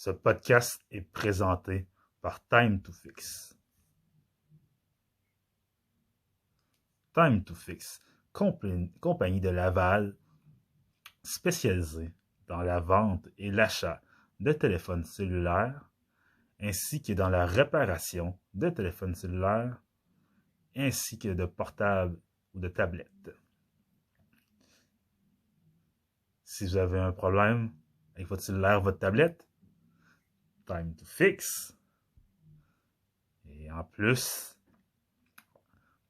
Ce podcast est présenté par Time to Fix. Time to Fix, compagnie de Laval spécialisée dans la vente et l'achat de téléphones cellulaires ainsi que dans la réparation de téléphones cellulaires ainsi que de portables ou de tablettes. Si vous avez un problème avec votre cellulaire ou votre tablette, Time to Fix. Et en plus,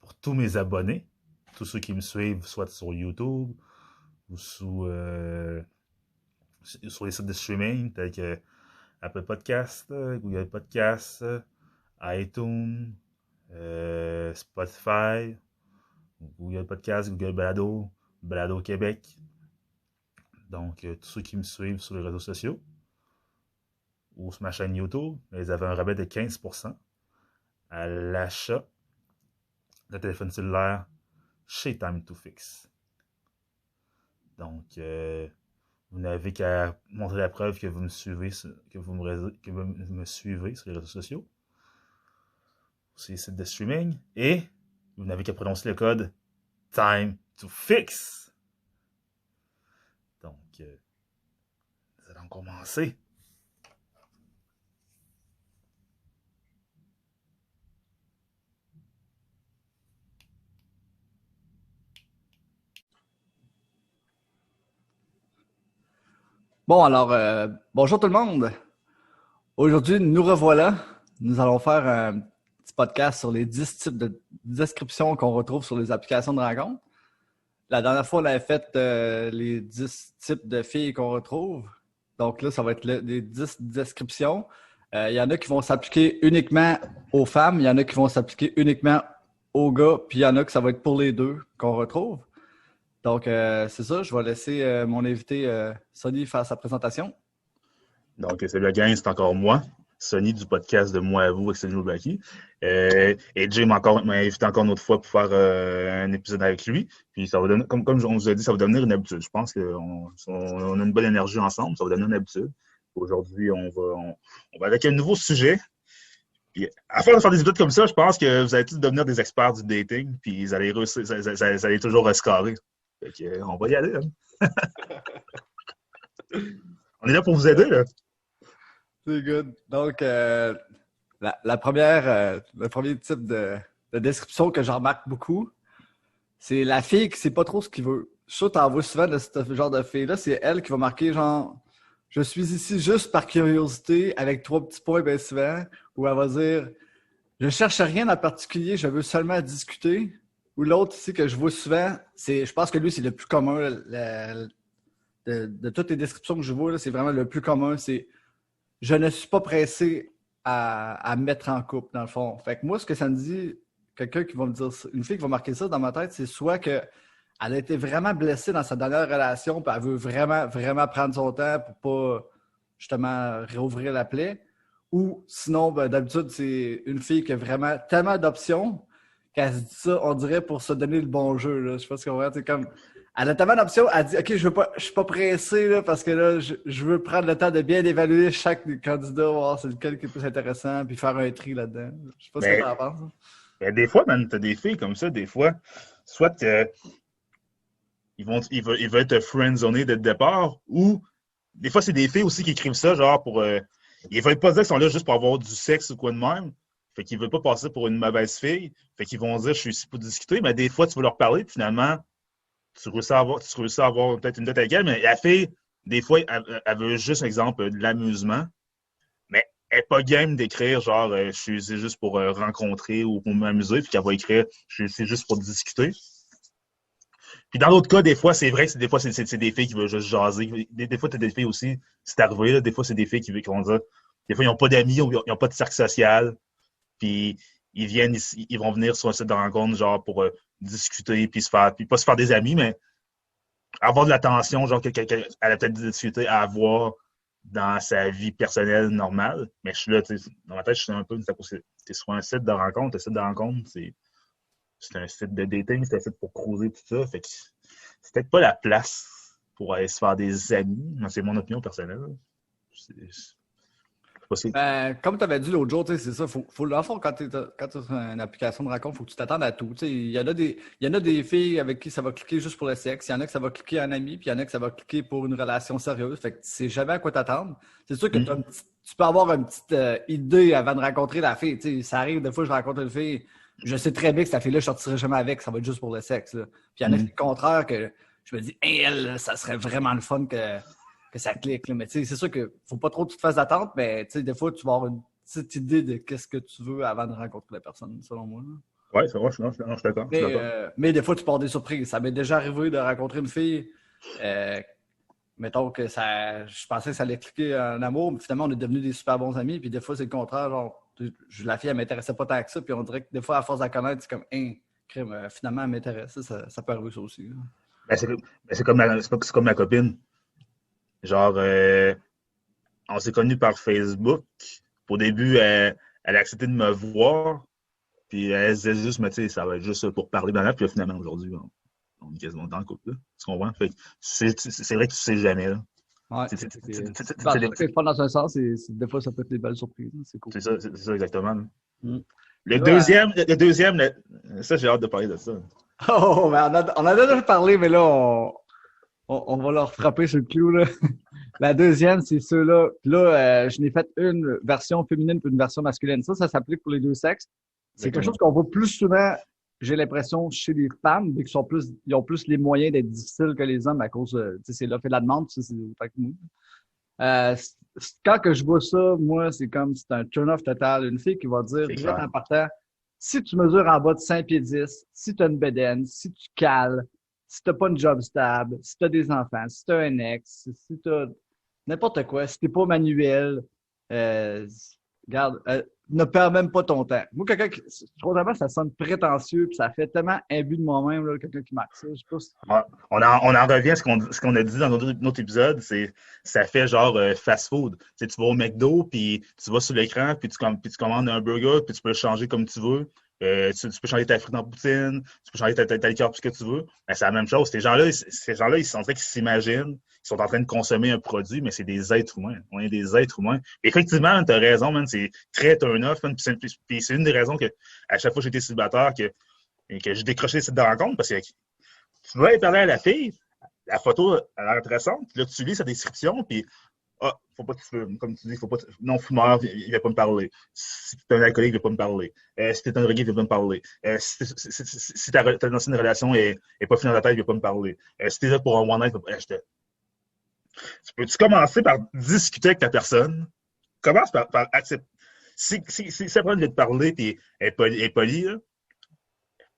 pour tous mes abonnés, tous ceux qui me suivent, soit sur YouTube ou sur les sites de streaming tels que Apple Podcast, Google Podcast, iTunes, Spotify, Google Podcast, Google Balado, Balado Québec. Donc, tous ceux qui me suivent sur les réseaux sociaux ou sur ma chaîne YouTube, ils avaient un rabais de 15% à l'achat de téléphone cellulaire chez Time to Fix. Donc, vous n'avez qu'à montrer la preuve que vous me suivez, que vous me suivez sur les réseaux sociaux, sur les sites de streaming, et vous n'avez qu'à prononcer le code Time to Fix. Donc, nous allons commencer. Bon, alors, bonjour tout le monde. Aujourd'hui, nous revoilà. Nous allons faire un petit podcast sur les 10 types de descriptions qu'on retrouve sur les applications de rencontre. La dernière fois, on avait fait les 10 types de filles qu'on retrouve. Donc là, ça va être les 10 descriptions. Il y en a qui vont s'appliquer uniquement aux femmes, il y en a qui vont s'appliquer uniquement aux gars, puis il y en a que ça va être pour les deux qu'on retrouve. Donc, c'est ça, je vais laisser mon invité Sonny faire sa présentation. Donc, salut la gang, c'est encore moi, Sonny du podcast de Moi à vous avec Sonny Loubaki. Et Jay m'a invité encore une autre fois pour faire un épisode avec lui. Puis ça va donner, comme on vous a dit, ça va devenir une habitude. Je pense qu'on a une bonne énergie ensemble, ça va devenir une habitude. Aujourd'hui, on va avec un nouveau sujet. Puis, à force de faire des épisodes comme ça, je pense que vous allez tous devenir des experts du dating, puis vous allez toujours rescarer. Fait que, on va y aller. Hein? On est là pour vous aider, là. C'est good. Donc, le premier type de description que je remarque beaucoup, c'est la fille qui sait pas trop ce qu'il veut. Je suis sûr que t'en vois souvent de ce genre de fille-là. C'est elle qui va marquer genre « Je suis ici juste par curiosité » avec 3 petits points bien souvent. Ou elle va dire « Je cherche rien en particulier, je veux seulement discuter ». Ou l'autre ici que je vois souvent, je pense que lui, c'est le plus commun. De toutes les descriptions que je vois, là, c'est vraiment le plus commun. C'est « Je ne suis pas pressé à me mettre en couple », dans le fond. Fait que moi, ce que ça me dit, quelqu'un qui va me dire, une fille qui va marquer ça dans ma tête, c'est soit qu'elle a été vraiment blessée dans sa dernière relation, puis elle veut vraiment, vraiment prendre son temps pour pas, justement, réouvrir la plaie. Ou sinon, ben, d'habitude, c'est une fille qui a vraiment tellement d'options qu'elle se dit ça, on dirait, pour se donner le bon jeu. Là. Je sais pas ce qu'on va dire. C'est comme... Elle a tellement d'options, elle dit « OK, je suis pas pressé là, parce que là, je veux prendre le temps de bien évaluer chaque candidat, voir c'est lequel qui est le plus intéressant, puis faire un tri là-dedans. » Je sais pas ce que tu en penses. Mais des fois, man, t'as des filles comme ça, des fois, soit ils veulent être friendzoner dès le départ, ou des fois, c'est des filles aussi qui écrivent ça, genre pour... ils veulent pas dire qu'ils sont là juste pour avoir du sexe ou quoi de même. Fait qu'ils veulent pas passer pour une mauvaise fille. Fait qu'ils vont dire « Je suis ici pour discuter », mais des fois, tu veux leur parler, puis finalement... Tu réussis à avoir peut-être une dette avec elle, mais la fille, des fois, elle veut juste, exemple, de l'amusement, mais elle n'est pas game d'écrire genre je suis ici juste pour rencontrer ou pour m'amuser, puis qu'elle va écrire je suis ici juste pour discuter. Puis dans d'autres cas, des fois, c'est vrai que des fois, c'est des filles qui veulent juste jaser. Des fois, tu as des filles aussi, c'est arrivé, là, des fois, c'est des filles qui vont dire, des fois, ils n'ont pas d'amis, ils n'ont pas de cercle social, puis ils viennent ici, ils vont venir sur un site de rencontre, genre pour discuter, puis pas se faire des amis, mais avoir de l'attention, genre qu'elle a peut-être des difficultés à avoir dans sa vie personnelle normale. Mais je suis là, tu sais, dans ma tête, je suis un peu, t'es sur un site de rencontre. Le site de rencontre, c'est un site de dating, c'est un site pour cruiser, tout ça. Fait que c'est peut-être pas la place pour aller se faire des amis. C'est mon opinion personnelle. possible. Comme tu avais dit l'autre jour, c'est ça. Faut, dans le fond, quand tu as une application de rencontre, il faut que tu t'attendes à tout. Il y en a des filles avec qui ça va cliquer juste pour le sexe. Il y en a que ça va cliquer un ami, puis il y en a que ça va cliquer pour une relation sérieuse. Fait que tu sais jamais à quoi t'attendre. C'est sûr que tu peux avoir une petite idée avant de rencontrer la fille. T'sais, ça arrive, des fois, je rencontre une fille, je sais très bien que cette fille-là, je ne sortirai jamais avec, ça va être juste pour le sexe. Là. Puis il y en a qui, au contraire, que je me dis, hey, elle, ça serait vraiment le fun que ça clique. Là. Mais c'est sûr qu'il ne faut pas trop que tu te fasses d'attente, mais des fois, tu vas avoir une petite idée de qu'est-ce que tu veux avant de rencontrer la personne, selon moi. Oui, c'est vrai, je suis d'accord. Mais des fois, tu peux avoir des surprises. Ça m'est déjà arrivé de rencontrer une fille. Mettons que je pensais que ça allait cliquer en amour, mais finalement, on est devenus des super bons amis. Puis des fois, c'est le contraire. Genre, la fille, elle ne m'intéressait pas tant que ça. Puis on dirait que des fois, à force de la connaître, c'est comme, crime, finalement, elle m'intéresse. Ça peut arriver, ça aussi. C'est comme ma copine. Genre, on s'est connus par Facebook. Au début, elle a accepté de me voir. Puis elle se disait juste, mais tu sais, ça va être juste pour parler dans la. Puis là, finalement, aujourd'hui, on est quasiment dans le couple. Là. Tu comprends? Fait que c'est vrai que tu sais jamais. Là. Ouais. C'est pas dans un sens, des fois, ça peut être des belles surprises. C'est cool. C'est ça exactement. Le deuxième, ça, j'ai hâte de parler de ça. Oh, mais on a déjà parlé, mais là, on va leur frapper sur le clou. Là. La deuxième, c'est ceux-là. Là, je n'ai fait une version féminine et une version masculine. Ça s'applique pour les deux sexes. C'est quelque chose qu'on voit plus souvent, j'ai l'impression, chez les femmes, vu qu'ils ont plus les moyens d'être difficiles que les hommes à cause de, c'est l'offre et la demande, c'est autant que nous. Quand que je vois ça, moi, c'est un turn-off total. Une fille qui va dire, direct en partant, si tu mesures en bas de 5 pieds 10, si tu as une bedaine, si tu cales, si tu n'as pas une job stable, si tu as des enfants, si tu as un ex, si tu as n'importe quoi, si tu n'es pas manuel, regarde, ne perds même pas ton temps. Moi, quelqu'un qui, trop ça sonne prétentieux, puis ça fait tellement imbu de moi-même, là, quelqu'un qui marque ça. Je sais pas si... on en revient à ce qu'on a dit dans notre épisode, ça fait genre fast-food. Tu vas au McDo, puis tu vas sur l'écran, puis tu commandes un burger, puis tu peux le changer comme tu veux. Tu peux changer ta frite en poutine, tu peux changer ta liqueur, tout ce que tu veux. Ben, c'est la même chose. Ces gens-là, ils sont en train qu'ils s'imaginent, ils sont en train de consommer un produit, mais c'est des êtres humains. On est des êtres humains. Et effectivement, tu as raison, man, c'est très turn-off. Puis c'est une des raisons que, à chaque fois que j'étais célibataire, que j'ai décroché les sites de rencontre, parce que tu vas aller parler à la fille, la photo a l'air intéressante, puis là, tu lis sa description, puis faut pas que tu fumes. Comme tu dis, faut pas non-fumeur, il va pas me parler. Si tu es un alcoolique, il va pas me parler. Si tu es un drogué, il va pas me parler. Si ta ancienne relation est pas finie dans ta tête, il va pas me parler. Si tu es là pour un one-night, tu peux-tu commencer par discuter avec ta personne? Commence par accepter. Si ça prend de te parler et est poli,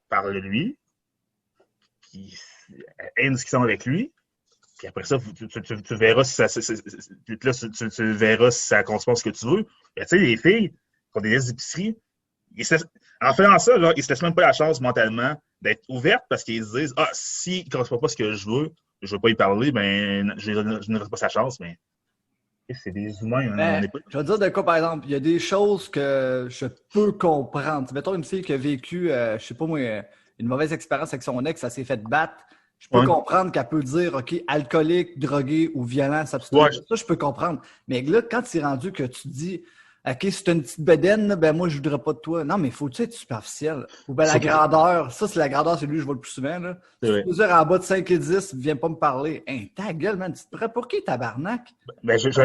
parle-lui. Puis aie une discussion avec lui. Puis après ça, tu verras si tu verras si ça correspond à ce que tu veux. Tu sais, les filles qui ont des listes d'épicerie, en faisant ça, là, ils ne se laissent même pas la chance mentalement d'être ouvertes parce qu'ils se disent s'il ne correspond pas à ce que je veux pas y parler, ben je ne reste pas sa chance, mais c'est des humains. Je vais te dire de quoi, par exemple, il y a des choses que je peux comprendre. Mettons une fille qui a vécu, je sais pas moi, une mauvaise expérience avec son ex, ça s'est fait battre. Je peux comprendre qu'elle peut dire, OK, alcoolique, drogué ou violent, ça, je peux comprendre. Mais là, quand c'est rendu que tu dis, OK, si tu as une petite bedaine, ben moi, je voudrais pas de toi. Non, mais faut-tu être superficiel? Ou ben la grandeur. Ça, c'est la grandeur, c'est lui que je vois le plus souvent. Là. Si tu peux dire en bas de 5 et 10, viens pas me parler. Hein, ta gueule, man, tu te prends pour qui, tabarnak? Ben, j'ai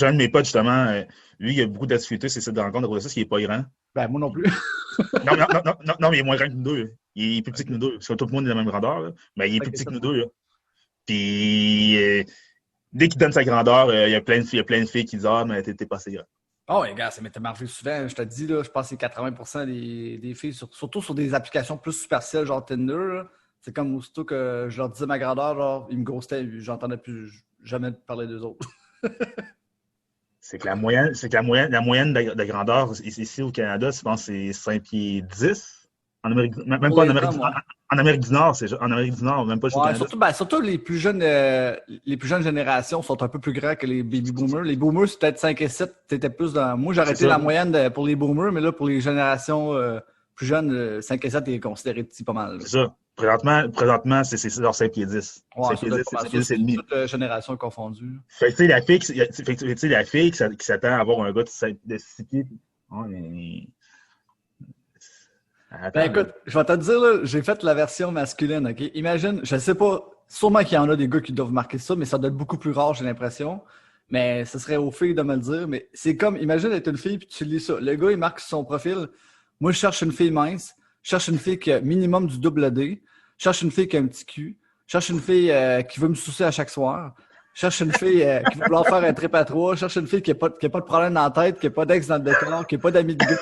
un de mes potes, justement, lui, il a beaucoup de difficultés, c'est ça de rencontre de ça, il est pas grand. Ben, moi non plus. non, mais il est moins grand que nous deux. Il est plus petit que nous deux. Parce que tout le monde est de la même grandeur. Là. Mais il est plus petit que nous deux. Là. Puis, dès qu'il donne sa grandeur, il y a plein de filles qui disent mais t'es pas assez grand. Oh, les gars, ça m'était marqué souvent. Je te dis, là, je pense que c'est 80% des filles, surtout sur des applications plus superficielles, genre Tinder. C'est comme aussitôt que je leur disais ma grandeur, genre, ils me ghostaient, j'entendais plus jamais parler d'eux autres. C'est que la moyenne de grandeur ici au Canada, je pense que c'est 5 pieds 10. En Amérique, même pas en Amérique, en Amérique du Nord, c'est en Amérique du Nord, même pas chez Canada. Surtout les plus jeunes générations sont un peu plus grands que les baby boomers. Les boomers, c'est peut-être 5 et 7, t'étais plus dans. Moi, j'aurais été la moyenne pour les boomers, mais là, pour les générations plus jeunes, 5 et 7 est considéré petit pas mal. C'est ça. Présentement c'est leur 5 pieds 10. Ouais, 5 ça pieds doit 10, être pas mal 5 ça. pieds 10 et C'est demi. toute génération confondue. Fait que, tu sais, la fille qui s'attend à avoir un gars de 6 pieds. Ouais, mais... Ben Attends, là. écoute, je vais te dire, là, j'ai fait la version masculine, OK? Imagine, je sais pas, sûrement qu'il y en a des gars qui doivent marquer ça, mais ça doit être beaucoup plus rare, j'ai l'impression. Mais ce serait aux filles de me le dire. Mais c'est comme, imagine être une fille puis tu lis ça. Le gars, il marque sur son profil. Moi, je cherche une fille mince. Je cherche une fille qui a minimum du double D. Je cherche une fille qui a un petit cul. Je cherche une fille qui veut me soucier à chaque soir. Je cherche une fille qui veut vouloir faire un trip à trois. Je cherche une fille qui a pas de problème dans la tête, qui a pas d'ex dans le décor, qui a pas d'amis de gars,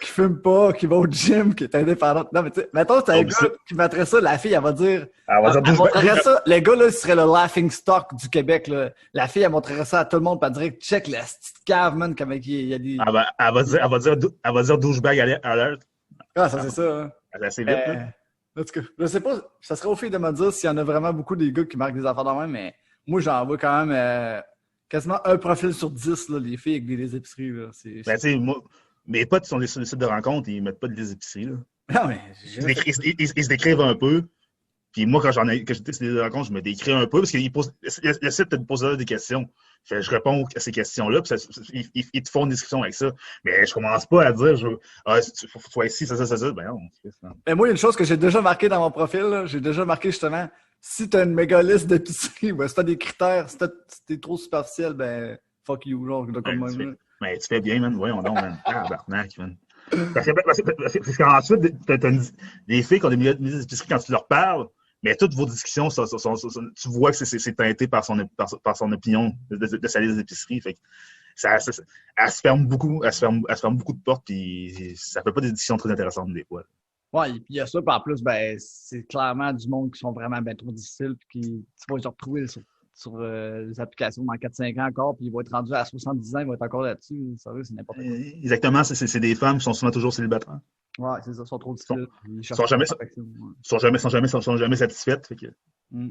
qui fume pas, qui va au gym, qui est indépendante. Non, mais tu sais, mettons, c'est un gars qui mettrait ça, la fille, elle va dire. Elle va dire Elle douchebag. montrerait ça. Le gars, là, il serait le laughing stock du Québec, là. La fille, elle montrerait ça à tout le monde, puis elle dirait, check la petite cave, man, comme il y a des. Elle va dire douchebag alert. Ah, ça, c'est ça, hein. Elle est assez vite, là. En tout cas, je sais pas, ça serait aux filles de me dire s'il y en a vraiment beaucoup des gars qui marquent des affaires de même, mais moi, j'en vois quand même quasiment un profil sur 10, là, les filles avec des épiceries, là. Ben, tu sais, moi, mes potes sont sur les sites de rencontres, ils mettent pas de épiceries, là. Non, mais. Ils se décrivent un peu. Puis moi, quand j'étais sur les rencontres, je me décris un peu parce que le site te pose des questions. Je réponds à ces questions-là, puis ils te font une description avec ça. Mais je commence pas à dire, faut que tu sois ici, ça. Ben non. Mais moi, il y a une chose que j'ai déjà marquée dans mon profil, là. J'ai déjà marqué justement, si t'as une méga liste d'épiceries, ben, si t'as des critères, si t'es trop superficiel, ben, fuck you, genre, comme moi. Mais tu fais bien, man. Voyons donc, man. Tabarnak, man. Parce qu'ensuite, t'as des filles qui ont des épiceries quand tu leur parles, mais toutes vos discussions, tu vois que c'est teinté par son opinion de sa liste d'épicerie. Fait que elle se ferme beaucoup, elle se ferme beaucoup de portes, puis ça fait pas des discussions très intéressantes des fois. Ouais, et puis il y a ça, puis en plus, ben, c'est clairement du monde qui sont vraiment ben, trop difficiles, puis qui tu vas les retrouver sur les applications dans 4-5 ans encore, puis ils vont être rendus à 70 ans, ils vont être encore là-dessus. Sérieux, c'est n'importe quoi. Exactement, c'est des femmes qui sont souvent toujours célibataires. Ouais, c'est ça, ils sont trop difficiles. Ils sont jamais satisfaites. Fait que...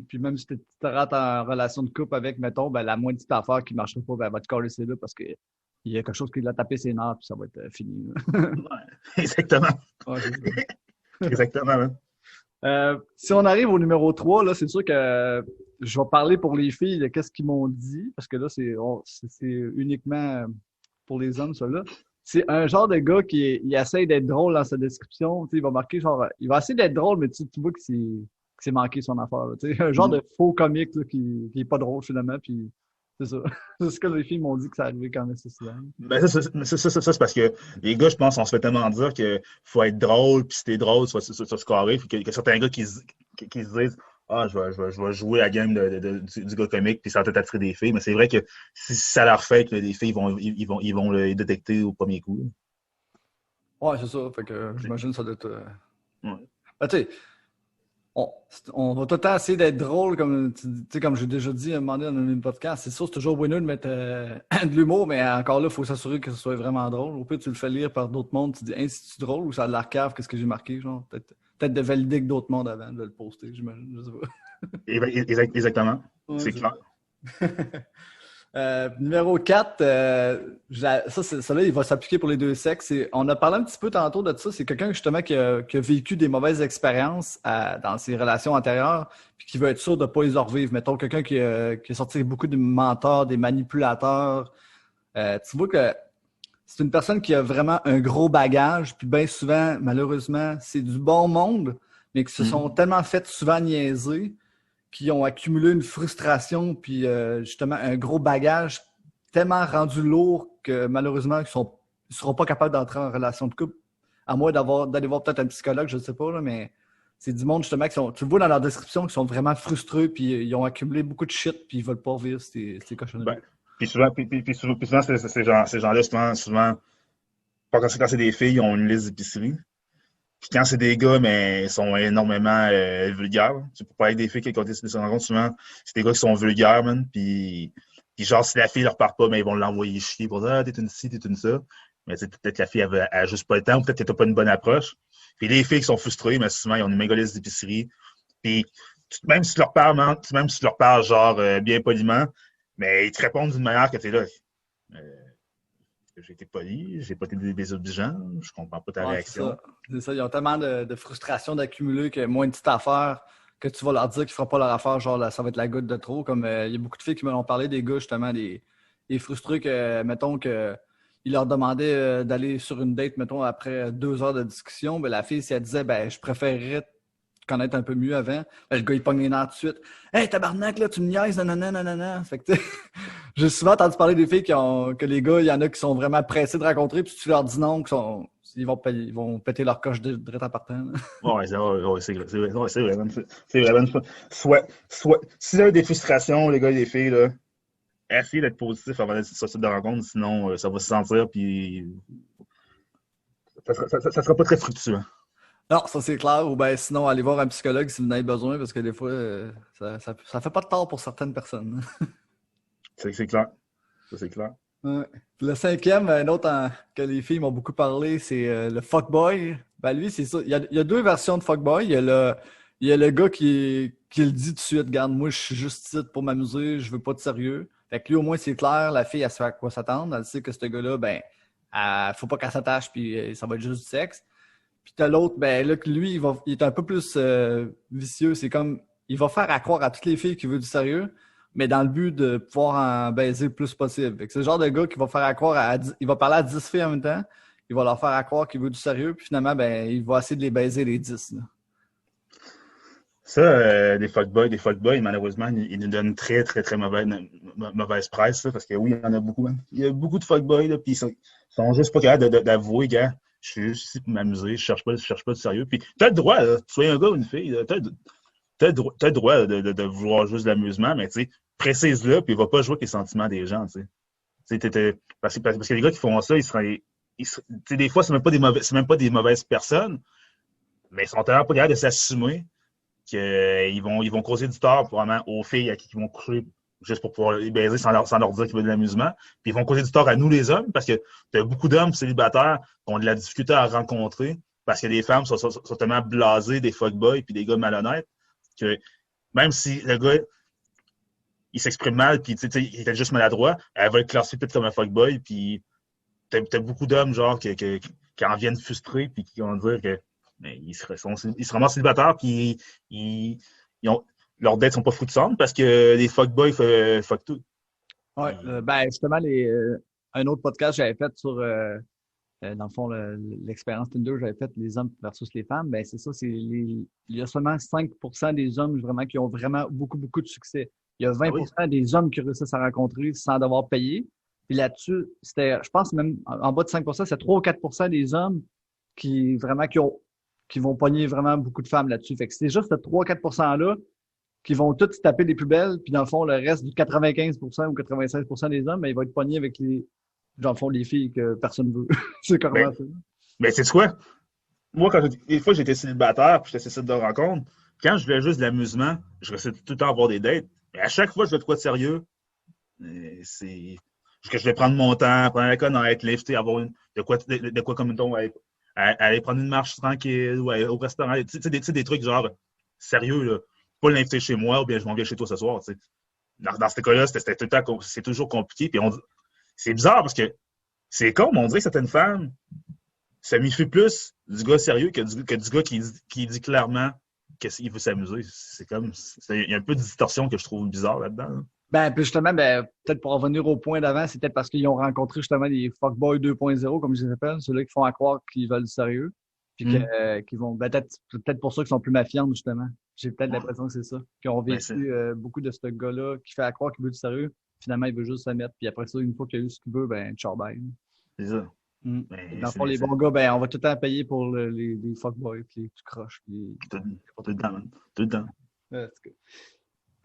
Puis même si tu rates en relation de couple avec, mettons, ben, la moindre petite affaire qui ne marchera pas, ben, elle va te coller c'est là parce qu'il y a quelque chose qui l'a tapé ses nerfs, puis ça va être fini. Ouais, exactement. Ouais, exactement. Si on arrive au numéro 3, là, c'est sûr que je vais parler pour les filles de qu'est-ce qu'ils m'ont dit, parce que là, c'est uniquement pour les hommes, ça là. C'est un genre de gars il essaie d'être drôle dans sa description. Il va marquer genre. Il va essayer d'être drôle, mais tu vois que c'est manqué son affaire. Un genre de faux comique là, qui est pas drôle finalement. Puis c'est ça. C'est ce que les filles m'ont dit que ça arrivait quand même assez souvent. Ben ça, c'est parce que les gars, je pense, on se fait tellement dire qu'il faut être drôle, puis si t'es drôle, tu vas se carrer. Puis qu'il y a certains gars qui se disent ah, je vais jouer à la game du gars comique, puis ça va peut-être attirer des filles. Mais c'est vrai que si ça leur fait que les filles ils vont le détecter au premier coup. Ouais, c'est ça. Fait que j'imagine que ça doit être. Ouais. Ben, tu sais, on va tout le temps essayer d'être drôle, comme j'ai déjà dit à un moment donné dans une podcast. C'est sûr, c'est toujours winner de mettre de l'humour, mais encore là, il faut s'assurer que ce soit vraiment drôle. Au pire, tu le fais lire par d'autres mondes, tu dis hey, c'est-tu drôle ou ça a de l'arcave, qu'est-ce que j'ai marqué, genre peut-être de valider que d'autres mondes avant de le poster, j'imagine. Je sais pas. Exactement. Ouais, c'est clair. Numéro 4, ça, il va s'appliquer pour les deux sexes. On a parlé un petit peu tantôt de ça. C'est quelqu'un justement qui a vécu des mauvaises expériences dans ses relations antérieures puis qui veut être sûr de ne pas les revivre. Mettons, quelqu'un qui a sorti beaucoup de mentors, des manipulateurs. Tu vois que c'est une personne qui a vraiment un gros bagage. Puis bien souvent, malheureusement, c'est du bon monde, mais qui se sont tellement fait souvent niaiser qui ont accumulé une frustration puis justement un gros bagage tellement rendu lourd que malheureusement ils ne seront pas capables d'entrer en relation de couple, à moins d'aller voir peut-être un psychologue, je ne sais pas, là, mais c'est du monde justement tu le vois dans leur description, qui sont vraiment frustrés puis ils ont accumulé beaucoup de shit puis ils ne veulent pas vivre ces cochonneries. Ben, puis souvent ces gens-là, souvent quand c'est des filles, ils ont une liste d'épicerie. Puis quand c'est des gars, mais ils sont énormément vulgaires. Tu peux pas avec des filles qui ont été sur rencontre, souvent, c'est des gars qui sont vulgaires, man. Puis genre, si la fille leur part pas, mais ils vont l'envoyer chier pour dire ah, t'es une ci, t'es une ça. Mais peut-être que la fille elle a juste pas le temps, ou peut-être que t'as pas une bonne approche. Puis les filles qui sont frustrées, mais souvent, ils ont une méga liste d'épicerie. Puis même si tu leur parles, genre bien poliment, mais ils te répondent d'une manière que t'es là. j'ai été poli, j'ai pas été désobligeant, je comprends pas ta Ouais, réaction. c'est ça. Ils ont tellement de frustration d'accumuler que moins une petite affaire que tu vas leur dire qu'ils ne feront pas leur affaire, genre là, ça va être la goutte de trop. Comme il y a beaucoup de filles qui me l'ont parlé, des gars justement, des frustrés que, mettons, que ils leur demandaient d'aller sur une date, mettons, après 2 heures de discussion. Ben, la fille, si elle disait, ben, je préférerais te connaître un peu mieux avant, ben, le gars, il pogne les nerfs tout de suite. Hey, tabarnak, là, tu me niaises, nanana, nanana. Fait que, j'ai souvent entendu parler des filles que les gars, il y en a qui sont vraiment pressés de rencontrer, puis si tu leur dis non, ils vont péter leur coche direct en partant. Ouais, c'est vraiment si vous avez des frustrations, les gars et les filles, là, essayez d'être positif avant d'être sur ce type de rencontre, sinon ça va se sentir, puis ça sera pas très fructueux. Non, ça c'est clair. Ou bien sinon, aller voir un psychologue si vous en avez besoin, parce que des fois, ça fait pas de tort pour certaines personnes. C'est clair. Ça, c'est clair. Ouais. Le 5e, un autre que les filles m'ont beaucoup parlé, c'est le fuckboy. Ben lui, c'est ça. Il y a 2 versions de fuckboy. Il y a le gars qui le dit tout de suite, regarde, moi je suis juste ici pour m'amuser, je veux pas de sérieux. Fait que lui, au moins, c'est clair, la fille, elle sait à quoi s'attendre. Elle sait que ce gars-là, ben, faut pas qu'elle s'attache, puis ça va être juste du sexe. Puis t'as l'autre, ben là, lui, il est un peu plus vicieux. C'est comme, il va faire à croire à toutes les filles qu'il veut du sérieux, mais dans le but de pouvoir en baiser le plus possible. Fait que c'est le genre de gars qui va faire à croire il va parler à 10 filles en même temps, il va leur faire à croire qu'il veut du sérieux, puis finalement, ben, il va essayer de les baiser les 10. Là. Ça, des fuckboys, malheureusement, ils nous donnent très, très, très mauvaise presse, là, parce que oui, il y en a beaucoup. Hein. Il y a beaucoup de fuckboys, là, puis ils sont juste pas capables d'avouer, gars, je suis juste ici pour m'amuser, je cherche pas de sérieux. Puis t'as le droit, là, tu sois un gars ou une fille, t'as le droit de vouloir juste de l'amusement, mais tu sais, précise-le, puis va pas jouer avec les sentiments des gens, tu sais. Parce que les gars qui font ça, des fois, c'est même pas des mauvaises personnes, mais ils sont tellement pas capables de s'assumer qu'ils vont causer du tort probablement aux filles à qui ils vont coucher juste pour pouvoir les baiser sans leur dire qu'ils veulent de l'amusement. Puis ils vont causer du tort à nous les hommes parce que tu as beaucoup d'hommes célibataires qui ont de la difficulté à rencontrer parce que les femmes sont tellement blasées des fuckboys puis des gars malhonnêtes que même si le gars il s'exprime mal puis il était juste maladroit, elle va être classée peut-être comme un fuckboy puis t'as beaucoup d'hommes genre qui en viennent frustrés puis qui vont dire que mais ils se remettent célibataires puis leurs dettes sont pas fructueuses parce que les fuckboys fuck tout. Ouais, ben justement, un autre podcast que j'avais fait sur, dans le fond, l'expérience Tinder, j'avais fait les hommes versus les femmes. Ben c'est ça, il y a seulement 5% des hommes vraiment qui ont vraiment beaucoup, beaucoup de succès. Il y a 20% des hommes qui réussissent à rencontrer sans devoir payer. Puis là-dessus, je pense même en bas de 5%, c'est 3 ou 4% des hommes qui vont pogner vraiment beaucoup de femmes là-dessus. Fait que c'est juste ce 3-4%-là qui vont tous se taper les plus belles, puis dans le fond, le reste du 95% ou 96% des hommes, ben, ils vont être pognés avec dans le fond, les filles que personne ne veut. C'est carrément ça. Mais c'est quoi? Moi, des fois, j'étais célibataire, puis j'étais sur site de rencontre, quand je voulais juste de l'amusement, je restais tout le temps avoir des dates. Mais à chaque fois, je veux de quoi de sérieux. C'est que je vais prendre mon temps, prendre la connaître, lifter, avoir de quoi comme ton aller prendre une marche tranquille ou aller au restaurant. Tu sais, des trucs genre sérieux, là. Pas l'inviter chez moi ou bien je m'en viens chez toi ce soir. Tu sais. Dans ce cas-là, c'est toujours compliqué. Puis c'est bizarre parce que c'est con, mais on dirait que certaines femmes se méfient plus du gars sérieux que du gars qui dit clairement qu'il veut s'amuser. Il y a un peu de distorsion que je trouve bizarre là-dedans. Là. Ben, puis justement, peut-être pour revenir au point d'avant, c'est peut-être parce qu'ils ont rencontré justement des fuckboys 2.0, comme je les appelle, ceux-là qui font à croire qu'ils veulent du sérieux, puis qu'ils vont, peut-être pour ça qu'ils sont plus mafiantes, justement. J'ai peut-être l'impression que c'est ça. Qu'ils ont vécu beaucoup de ce gars-là qui fait à croire qu'il veut du sérieux, finalement, il veut juste se mettre, puis après ça, une fois qu'il a eu ce qu'il veut, ciao, bye. C'est ça. Dans le fond, les bons gars, on va tout le temps payer pour les fuckboys, puis les tout croches. Tout le temps, man. Tout le temps.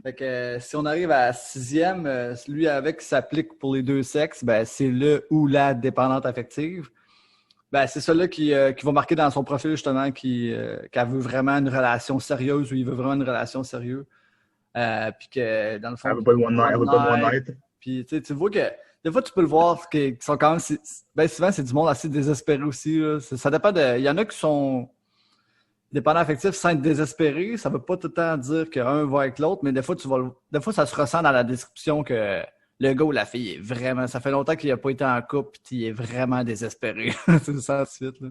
Fait que si on arrive à 6e, lui avec s'applique pour les 2 sexes, c'est le ou la dépendante affective. C'est celui-là qui va marquer dans son profil justement qu'elle veut vraiment une relation sérieuse ou il veut vraiment une relation sérieuse. Puis que dans le fond. Elle veut pas le one night. Puis tu vois que des fois tu peux le voir qu'ils sont quand même. Souvent c'est du monde assez désespéré aussi. Là. Ça dépend de. Il y en a qui sont dépendants affectifs sans être désespérés. Ça veut pas tout le temps dire qu'un va avec l'autre, mais des fois ça se ressent dans la description que le gars ou la fille est vraiment... Ça fait longtemps qu'il n'a pas été en couple puis il est vraiment désespéré. C'est ça ensuite, là.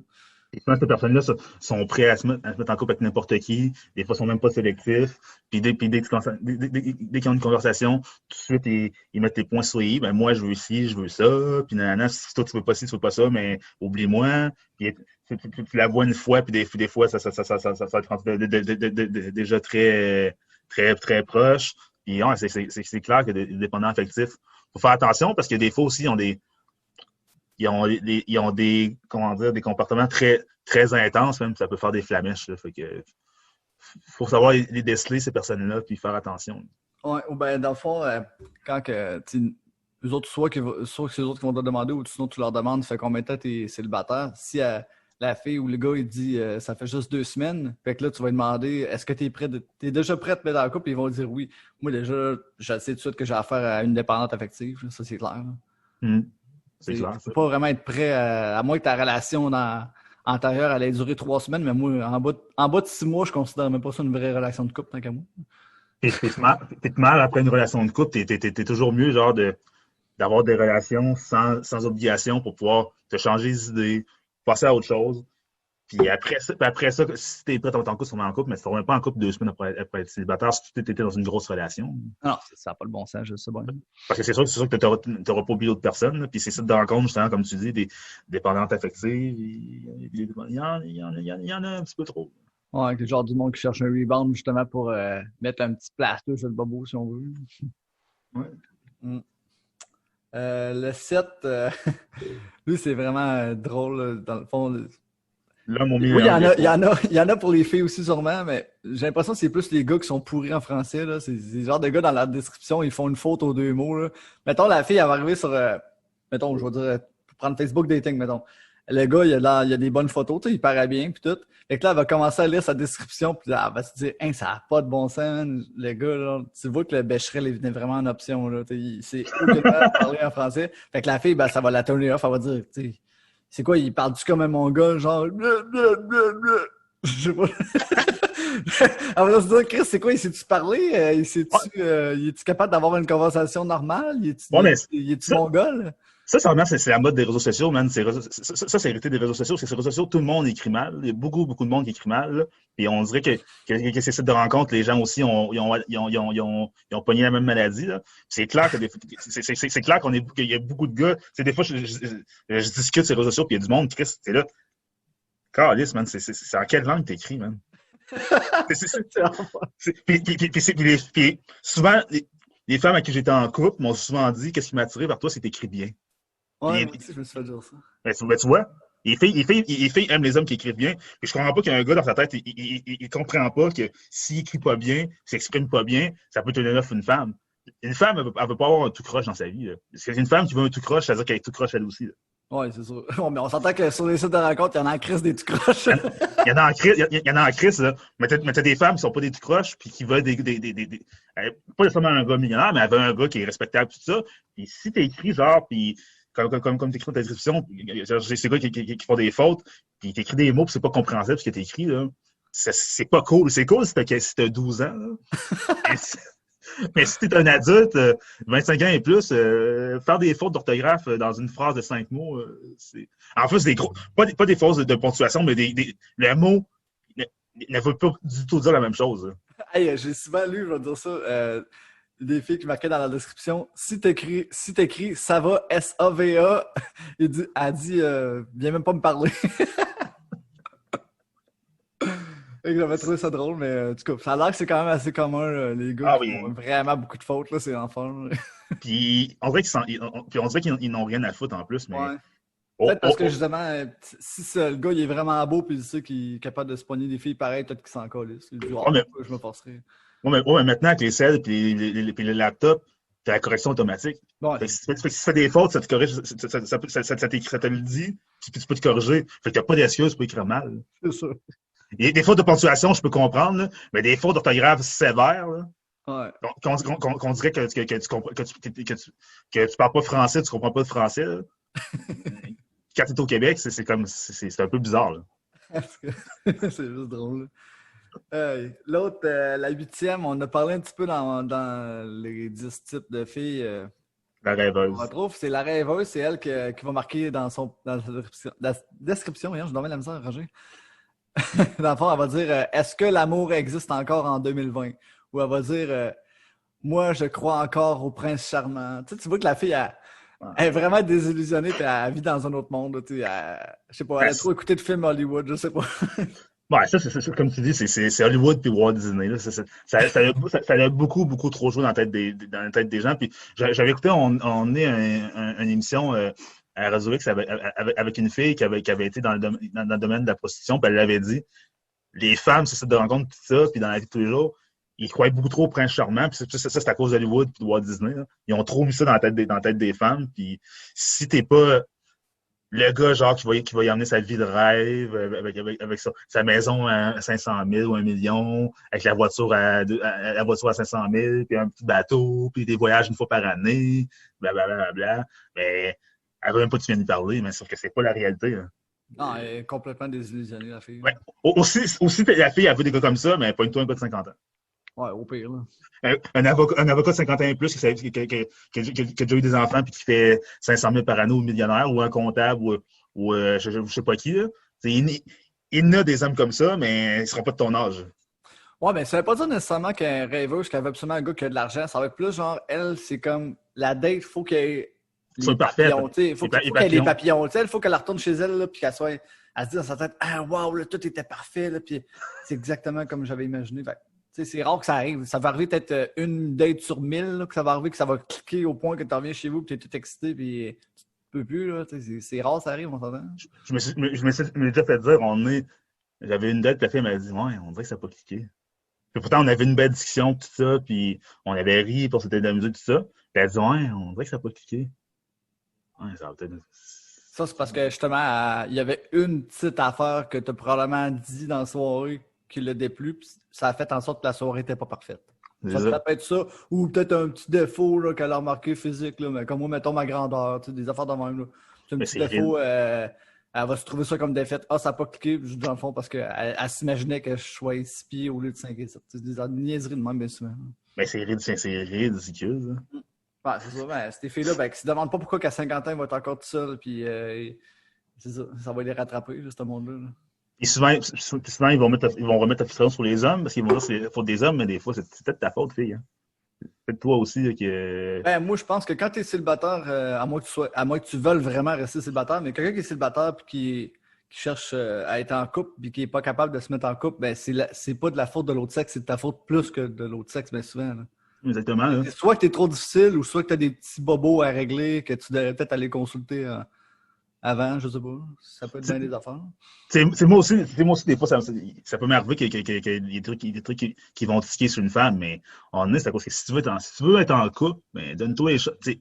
Et souvent, ces personnes-là sont prêts à se mettre en couple avec n'importe qui. Des fois, ils sont même pas sélectifs. Puis dès qu'ils ont une conversation, tout de suite, ils mettent les points sur les i. Ben, moi, je veux ci, je veux ça. Puis nanana, si toi, tu veux pas ci, tu veux pas ça, mais oublie-moi. Puis tu la vois une fois, puis des fois, ça va être rendu déjà très, très proche. Puis ouais, c'est clair que les dépendants affectifs, faut faire attention parce que des fois aussi, ils ont des, comment dire, des comportements très, très intenses, même, ça peut faire des flamèches. Là, fait que faut savoir les déceler, ces personnes-là, puis faire attention. Ouais, ou ben, dans le fond, quand que, eux autres, soit que c'est eux autres qui vont te demander ou sinon tu leur demandes, ça fait combien de temps t'es célibataire? Si la fille ou le gars, il dit ça fait juste 2 semaines, fait que là, tu vas lui demander est-ce que t'es déjà prêt à te mettre en couple? Ils vont dire oui. Moi, déjà, je sais tout de suite que j'ai affaire à une dépendante affective. Ça, c'est clair. C'est clair. Tu peux pas vraiment être prêt à moins que ta relation antérieure elle ait duré 3 semaines, mais moi, en bas de 6 mois, je considère même pas ça une vraie relation de couple tant qu'à moi. T'es mal après une relation de couple, t'es toujours mieux genre d'avoir des relations sans obligation pour pouvoir te changer les idées, passer à autre chose. Puis après ça, si t'es prêt à mettre en couple, tu en couple, mais tu ne pas en couple 2 semaines après être célibataire si tu étais dans une grosse relation. Non, ça n'a pas le bon sens, je sais pas. Parce que c'est sûr que tu n'auras pas oublié d'autres personnes. Là, puis c'est ça de rencontre, justement, comme tu dis, des dépendantes affectives. Il y en a un petit peu trop. Ouais, le genre du monde qui cherche un rebound justement pour mettre un petit plaster sur le bobo si on veut. Ouais. Le 7, lui, c'est vraiment drôle, dans le fond. L'homme au Oui, milieu. il y en a pour les filles aussi, sûrement, mais j'ai l'impression que c'est plus les gars qui sont pourris en français. Là. C'est le genre de gars dans la description, ils font une faute aux 2 mots. Là. Mettons, la fille, elle va arriver sur. Mettons, je vais dire, pour prendre Facebook Dating, mettons. Le gars, il a des bonnes photos, tu sais, il paraît bien, puis tout. Fait que là, elle va commencer à lire sa description, puis là, elle va se dire, hein, ça n'a pas de bon sens, man. Le gars, là, tu vois que le Becherel est venu vraiment en option, là. C'est aucunement parler en français. Fait que la fille, ben, ça va la turner off, elle va dire, tu sais. C'est quoi, il parle-tu comme un mongol, genre... Je sais pas. Elle va se dire, Chris, c'est quoi, il sait-tu parler? Il est-tu capable d'avoir une conversation normale? Il est-tu mongol? Ça, c'est la mode des réseaux sociaux, man. Ça, c'est hérité des réseaux sociaux. C'est ces réseaux sociaux, tout le monde écrit mal. Il y a beaucoup, beaucoup de monde qui écrit mal. Et on dirait que ces sites de rencontres, les gens aussi ils ont pogné la même maladie. Là. C'est clair que c'est clair qu'il y a beaucoup de gars. Des fois, je discute sur ces réseaux sociaux, puis il y a du monde, Chris, c'est là. Calice, man, c'est en quelle langue t'écris, man? C'est ça. Puis souvent, les femmes avec qui j'étais en couple m'ont souvent dit qu'est-ce qui m'a attiré vers toi, c'est t'écris bien. Ouais, moi aussi, je me suis fait dire ça. Ben, tu vois, les filles aiment les hommes qui écrivent bien. Et je comprends pas qu'un gars dans sa tête, il comprend pas que s'il écrit pas bien, s'il s'exprime pas bien, ça peut tenir off une femme. Une femme, elle veut pas avoir un tout croche dans sa vie. Là. C'est une femme qui veut un tout croche, ça veut dire qu'elle est tout croche elle aussi. Là. Ouais, c'est sûr. Mais on s'entend que sur les sites de rencontres, il y en a en crise des tout croches. Il y en a en crise, là. Mais t'as des femmes qui sont pas des tout croches, puis qui veulent pas nécessairement un gars millionnaire, mais elle veut un gars qui est respectable, tout ça. Puis si t'écris, genre, puis comme t'écris dans ta description, j'ai ces gars qui font des fautes, puis t'écris des mots, puis c'est pas compréhensible ce que t'écris, là. C'est pas cool. C'est cool si t'as 12 ans, là. Mais si t'es un adulte, 25 ans et plus, faire des fautes d'orthographe dans une phrase de 5 mots, c'est. En plus, pas des fautes de ponctuation, mais le mot ne veut pas du tout dire la même chose. Hey, j'ai souvent lu, je vais dire ça, des filles qui marquaient dans la description si t'écris ça va, S-A-V-A, elle dit viens même pas me parler. J'avais trouvé ça drôle, mais en tout cas, ça a l'air que c'est quand même assez commun, là, les gars qui font vraiment beaucoup de fautes, là, c'est enfants. Puis on dirait qu'ils n'ont rien à foutre en plus, mais. Ouais. Peut-être parce que justement, si le gars il est vraiment beau puis il sait qu'il est capable de se pogner des filles pareilles, peut-être qu'il s'en calisse. Il dit je me forcerai. Ouais, mais maintenant avec les celles et les laptops, t'as la correction automatique. Ouais. Fait que si tu fais des fautes, ça te corrige, ça te le dit, puis tu peux te corriger. Fait que t'as pas d'excuse pour écrire mal. C'est ça. Et des fautes de ponctuation, je peux comprendre, là, mais des fautes d'orthographe sévères, là, ouais. qu'on dirait que tu parles pas français, tu comprends pas le français. Là. Quand tu es au Québec, c'est un peu bizarre. Là. C'est juste drôle. L'autre, la 8e, on a parlé un petit peu dans les 10 types de filles. La On rêveuse. retrouve, c'est la rêveuse, c'est elle qui va marquer dans la description. Voyons, je dois mettre la misère, Roger. Dans le fond, elle va dire est-ce que l'amour existe encore en 2020? Ou elle va dire moi, je crois encore au prince charmant. Tu vois que la fille, elle est vraiment désillusionnée puis elle vit dans un autre monde. Je sais pas, elle Ben, a trop écouté de films Hollywood, je sais pas. ouais, ça, comme tu dis, c'est Hollywood puis Walt Disney. Là. Ça a beaucoup, beaucoup trop joué dans la tête des gens. Puis j'avais écouté, on est une émission à Radio X avec une fille qui avait été dans le domaine de la prostitution, puis elle l'avait dit. Les femmes, c'est ça de rencontre, tout ça, puis dans la vie de tous les jours, ils croyaient beaucoup trop au prince charmant, puis ça, c'est à cause d'Hollywood puis de Walt Disney. Là. Ils ont trop mis ça dans la tête des femmes, puis si t'es pas le gars, genre, qui va y amener sa vie de rêve avec sa maison à 500 000 ou 1 million, avec la voiture à 500 000, puis un petit bateau, puis des voyages une fois par année, blablabla. Mais elle veut même pas que tu viennes lui parler, mais sauf que c'est pas la réalité. Hein. Non, elle est complètement désillusionnée, la fille. Ouais. Aussi, la fille, elle veut des gars comme ça, mais pas une toi un gars de 50 ans. Ouais, au pire, là. Un avocat de 50 ans et plus qui a déjà eu des enfants puis qui fait 500 000 par année ou millionnaire, ou un comptable, ou je sais pas qui. Là. Il y en a des hommes comme ça, mais ils ne seront pas de ton âge. Ouais, mais ça veut pas dire nécessairement qu'un rêveuse, qu'elle veut absolument un gars qui a de l'argent. Ça va être plus genre, elle, c'est comme la date, il faut qu'elle ait les papillons. Il faut qu'elle ait les papillons. Il faut qu'elle retourne chez elle, là, puis qu'elle soit. Elle se dit dans sa tête, ah, waouh, là, tout était parfait, là, puis c'est exactement comme j'avais imaginé. C'est rare que ça arrive. Ça va arriver peut-être une date sur 1000, là, que ça va arriver, que ça va cliquer au point que tu reviens chez vous, puis tu es tout excité, puis tu peux plus. Là, c'est rare, ça arrive, on s'entend. Je me suis déjà fait dire, j'avais une date, puis la fille m'a dit, ouais, on dirait que ça n'a pas cliqué. Puis pourtant, on avait une belle discussion, tout ça, puis on avait ri, puis on s'était amusé, tout ça. Puis elle dit, ouais, on dirait que ça n'a pas cliqué. Ouais, ça va peut-être. Ça, c'est parce que justement, il y avait une petite affaire que tu as probablement dit dans la soirée qui l'a déplu, puis ça a fait en sorte que la soirée n'était pas parfaite. Ça peut être ça, ou peut-être un petit défaut là, qu'elle a remarqué physique, là, mais comme moi, mettons ma grandeur, des affaires de même. Là. C'est un petit défaut, elle va se trouver ça comme défaite. Ah, ça n'a pas cliqué, juste dans le fond, parce qu'elle s'imaginait que je sois 6 pieds au lieu de 5 et 7. C'est des niaiseries de même, bien souvent. Mais c'est ridicule. Ouais, c'est ça. Ben, ces filles-là, ben, qui se demandent pas pourquoi qu'à 50 ans, ils vont être encore tout seuls, puis c'est ça, ça va les rattraper, là, ce monde-là. Là. Et souvent, ils vont remettre la frustration sur les hommes, parce qu'ils vont dire que c'est la faute des hommes, mais des fois, c'est peut-être ta faute, fille. Hein. C'est peut-être toi aussi là, Ben, moi, je pense que quand tu es célibataire, à moins que tu veuilles vraiment rester célibataire, mais quelqu'un qui est célibataire et qui cherche à être en couple et qui n'est pas capable de se mettre en couple, ben, c'est pas de la faute de l'autre sexe, c'est de ta faute plus que de l'autre sexe, bien souvent. Là. Exactement. Là. Soit que tu es trop difficile ou soit que tu as des petits bobos à régler que tu devrais peut-être aller consulter avant, je sais pas. Ça peut être bien des affaires. C'est moi aussi, des fois, ça peut m'arriver qu'il y ait des trucs qui vont tiquer sur une femme, mais en est, c'est à cause que si tu veux être en couple, ben,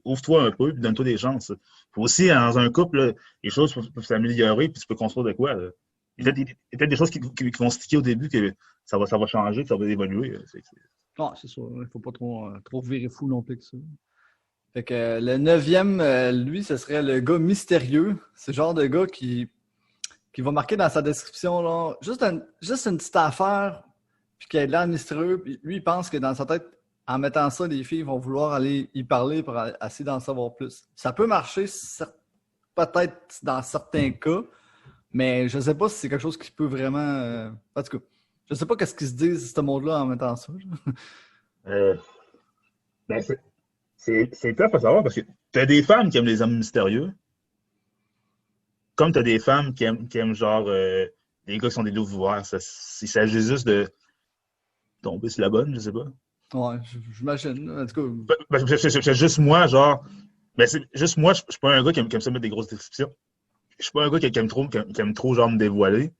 ouvre-toi un peu et donne-toi des chances. Faut aussi, dans un couple, là, les choses peuvent s'améliorer puis tu peux construire de quoi. Là. Il y a peut-être des choses qui vont sticker au début que ça va changer, que ça va évoluer. Non, c'est ça. Il ne faut pas trop virer fou non plus que ça. Fait que le 9e, lui, ce serait le gars mystérieux. C'est le genre de gars qui va marquer dans sa description là, juste une petite affaire, puis qui a de l'air mystérieux. Puis lui, il pense que dans sa tête, en mettant ça, les filles vont vouloir aller y parler pour essayer d'en savoir plus. Ça peut marcher peut-être dans certains cas, mais je ne sais pas si c'est quelque chose qui peut vraiment... En tout cas, je ne sais pas qu'est-ce qu'ils se disent, ce monde-là, en mettant ça. Ben, c'est tough à savoir parce que tu as des femmes qui aiment les hommes mystérieux, comme tu as des femmes qui aiment genre les gars qui sont des loups ouverts. Il s'agit juste de tomber sur la bonne, je sais pas. Ouais, j'imagine. En tout cas. C'est juste moi, genre. Ben, c'est juste moi, je suis pas un gars qui aime ça mettre des grosses descriptions. Je suis pas un gars qui aime trop genre me dévoiler.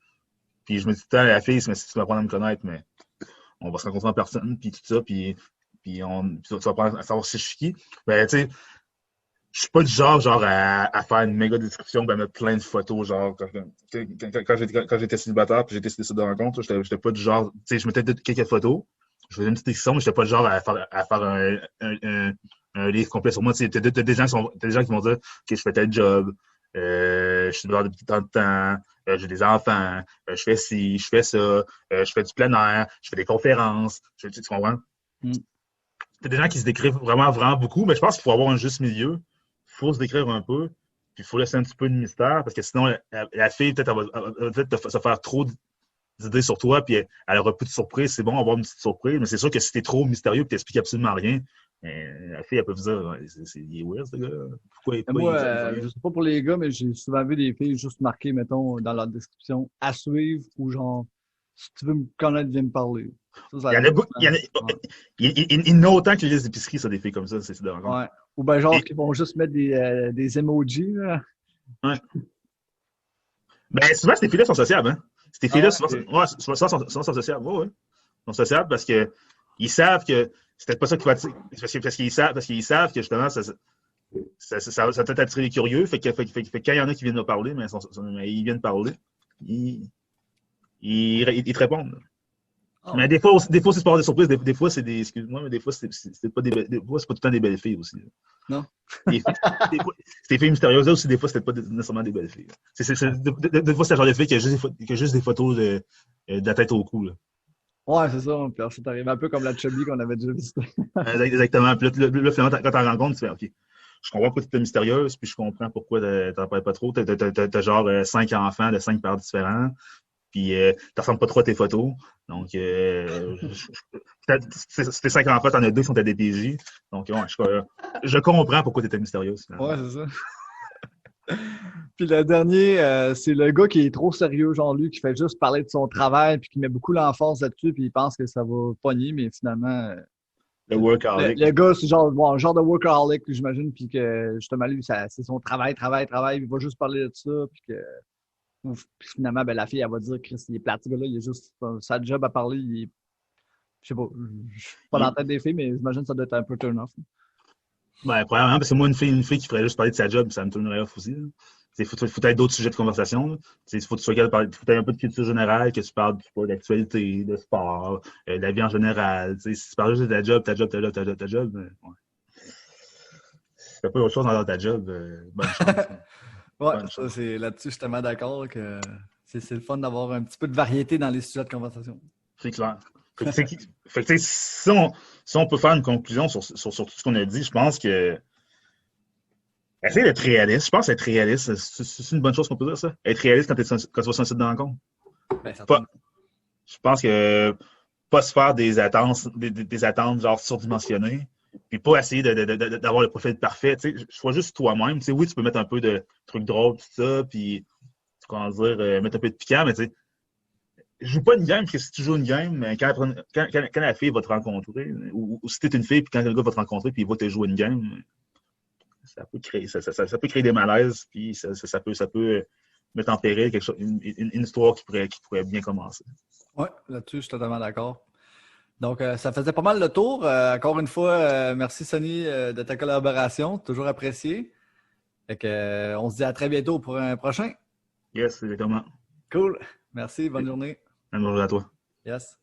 Puis je me dis tout le temps à la fille, si tu vas apprendre à me connaître, mais on va se rencontrer en personne, puis tout ça, puis tu vas apprendre à savoir si je suis qui. Ben, tu sais, je suis pas du genre à faire une méga description, ben mettre plein de photos, genre, quand j'étais célibataire, puis j'étais sur des sites de rencontre, j'étais pas du genre, tu sais, je mettais quelques photos, je faisais une petite description, mais j'étais pas du genre à faire un livre complet sur moi. Tu sais, t'as des gens qui vont dire, OK, je fais tel job, je suis dehors depuis tant de temps, j'ai des enfants, je fais ci, je fais ça, je fais du plein air, je fais des conférences, tu comprends? t'as des gens qui se décrivent vraiment, vraiment beaucoup, mais je pense qu'il faut avoir un juste milieu. Il faut se décrire un peu, puis il faut laisser un petit peu de mystère, parce que sinon, la fille, peut-être, elle va peut-être se faire trop d'idées sur toi, puis elle aura plus de surprise. C'est bon d'avoir une petite surprise, mais c'est sûr que si t'es trop mystérieux et que t'expliques absolument rien, la fille, elle peut vous dire, ouais, il est weird, ce gars. Pourquoi Moi, il je sais pas pour les gars, mais j'ai souvent vu des filles juste marquer, mettons, dans leur description, à suivre ou genre, si tu veux me connaître, viens me parler. Ça y en a, arrive beaucoup- souvent. Ouais. il y en a autant que les listes d'épicerie, ça, des filles comme ça, c'est de rencontre. Ouais. Ou ben genre, Et, qui vont juste mettre des emojis, là. ouais. Ben, souvent, ces filles-là sont sociables, hein. Ces Ah filles-là, ouais, souvent, ok. souvent sont sociables. Ouais, ouais. Ils sont sociables parce que ils savent que c'est peut-être pas ça qui va attirer. Parce qu'ils savent que justement, ça peut attirer les curieux. Fait que quand il y en a qui viennent me parler, mais ils viennent parler, ils te répondent. Ah Mais ouais. des fois, c'est pas des surprises. Des fois, c'est des. Excuse-moi, mais des fois, c'est pas des fois, c'est pas tout le temps des belles filles aussi. Non? Des, des fois, c'est des filles mystérieuses aussi, des fois, c'était pas nécessairement des belles filles. Des fois, c'est le genre de filles qui a juste des photos de la tête au cou. Là. Ouais, c'est ça. Puis ça t'arrive un peu comme la chubby qu'on avait déjà visité. Exactement. Puis là, finalement, quand t'en rencontres, tu fais OK. Je comprends pourquoi tu es mystérieuse, puis je comprends pourquoi t'en parles pas trop. T'as genre 5 enfants de 5 pères différents, puis t'en pas trop à tes photos. Donc, tes 5 enfants, t'en as 2 qui sont à DPJ. Donc, ouais, je comprends pourquoi tu étais mystérieuse, Ouais, finalement. c'est ça. Puis le dernier, c'est le gars qui est trop sérieux, genre lui, qui fait juste parler de son travail, puis qui met beaucoup l'emphase là-dessus, puis il pense que ça va pogner, mais finalement, Le le workaholic. gars, c'est genre, bon, un genre de workaholic, j'imagine, puis que justement, lui, c'est son travail, travail, travail, il va juste parler de ça, puis que puis finalement, ben, la fille, elle va dire, Chris, il est plate, ce gars-là, il est juste sa job à parler, je sais pas, je suis pas dans la Il, tête des filles, mais j'imagine que ça doit être un peu turn-off. Ben, premièrement, parce que moi, une fille qui ferait juste parler de sa job, ça me tournerait off aussi. Il faut être d'autres sujets de conversation. Il faut que tu sois capable de parler, faut que tu aies un peu de culture générale, que tu parles d'actualité, de sport, de la vie en général. Si tu parles juste de ta job, ouais. Si t'as pas autre chose dans ta job, bonne chance. Ouais, Bonne ça, chance. c'est là-dessus, je suis tellement d'accord que c'est le fun d'avoir un petit peu de variété dans les sujets de conversation. C'est clair. Si on peut faire une conclusion sur tout ce qu'on a dit, je pense que essayer d'être réaliste. Je pense être réaliste, c'est une bonne chose qu'on peut dire, ça. Être réaliste quand tu vas sur un site de rencontre. Ben, certainement. Pas, je pense que pas se faire des attentes genre surdimensionnées, puis pas essayer d'avoir le profil parfait. Tu sais, sois juste toi-même. Tu sais, oui, tu peux mettre un peu de trucs drôles, tout ça, puis comment dire, mettre un peu de piquant, mais tu sais, joue pas une game, parce que si tu joues une game, quand la fille va te rencontrer, ou si t'es une fille, puis quand le gars va te rencontrer, puis il va te jouer une game, ça peut créer des malaises, puis ça peut mettre en péril quelque chose, une histoire qui pourrait bien commencer. Ouais, là-dessus, je suis totalement d'accord. Donc, ça faisait pas mal le tour. Encore une fois, merci Sonny de ta collaboration. Toujours apprécié. Fait que, on se dit à très bientôt pour un prochain. Yes, exactement. Cool. Merci. Bonne journée. Bonne journée à toi. Yes.